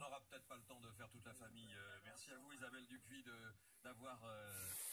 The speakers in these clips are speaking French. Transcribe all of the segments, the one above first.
n'aura peut-être pas le temps de faire toute la famille. Merci à vous Isabelle Dupuis d'avoir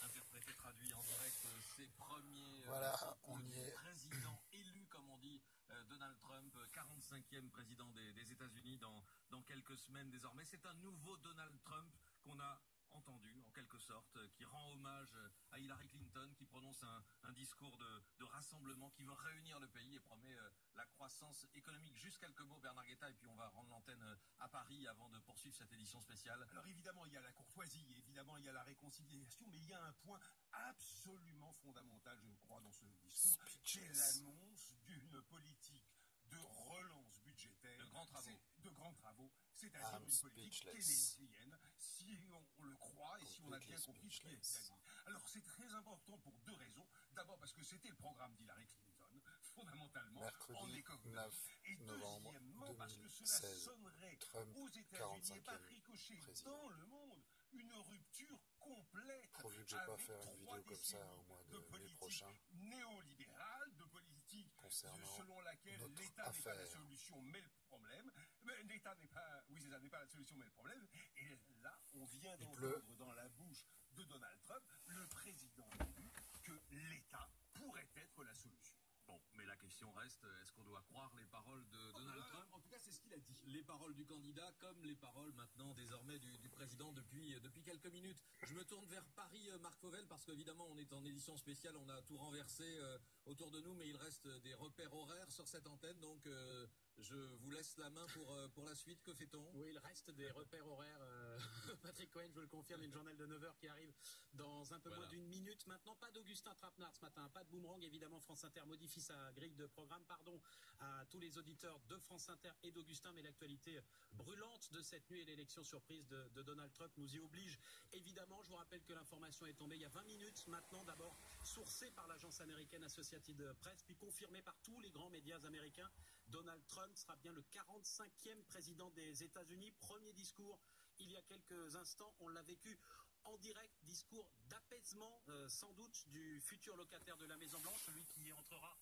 interprété, traduit en direct ces premiers voilà, on y est. présidents élus, comme on dit, Donald Trump, 45e président des États-Unis dans quelques semaines désormais. C'est un nouveau Donald Trump qu'on a entendu, en quelque sorte, qui rend hommage à Hillary Clinton, qui prononce un discours de rassemblement, qui veut réunir le pays et promet la croissance économique. Juste quelques mots, Bernard Guetta, et puis on va rendre l'antenne à Paris avant de poursuivre cette édition spéciale. Alors évidemment, il y a la courtoisie, évidemment, il y a la réconciliation, mais il y a un point absolument fondamental, je crois, dans ce discours, c'est l'annonce d'une politique de relance budgétaire, de grands travaux, c'est-à-dire une politique keynésienne, si on le croit et si on a bien compris ce qui est dit. Alors c'est très important pour deux raisons. D'abord parce que c'était le programme d'Hillary Clinton, fondamentalement, en économie. Et deuxièmement parce que cela sonnerait aux États-Unis et par ricochet dans le monde une rupture complète pourvu que je n'ai pas faire une vidéo comme ça au mois de mai prochain néolibérale, de politique selon laquelle l'État n'est pas la solution mais le problème. L'État n'est pas, oui c'est ça, n'est pas la solution mais le problème. Et là, on vient d'entendre dans la bouche de Donald Trump, le président, que l'État pourrait être la solution. Bon, mais la question reste, est-ce qu'on doit croire les paroles de Donald Trump? En tout cas, c'est ce qu'il a dit. Les paroles du candidat, comme les paroles maintenant désormais du président depuis quelques minutes. Je me tourne vers Paris, Marc Fauvel, parce qu'évidemment, on est en édition spéciale, on a tout renversé autour de nous, mais il reste des repères horaires sur cette antenne, donc je vous laisse la main pour la suite. Que fait-on? Oui, il reste des repères horaires. Patrick Cohen, je le confirme, il y a le journal de 9h qui arrive dans un peu moins d'une minute. Maintenant, pas d'Augustin Trapenard ce matin, pas de Boomerang. Évidemment, France Inter modifie sa grille de programme. Pardon à tous les auditeurs de France Inter et d'Augustin, mais l'actualité brûlante de cette nuit et l'élection surprise de Donald Trump nous y oblige. Évidemment, je vous rappelle que l'information est tombée il y a 20 minutes maintenant, d'abord sourcée par l'agence américaine Associated Press, puis confirmée par tous les grands médias américains. Donald Trump sera bien le 45e président des États-Unis. Premier discours il y a quelques instants, on l'a vécu en direct, discours d'apaisement sans doute du futur locataire de la Maison Blanche, celui qui entrera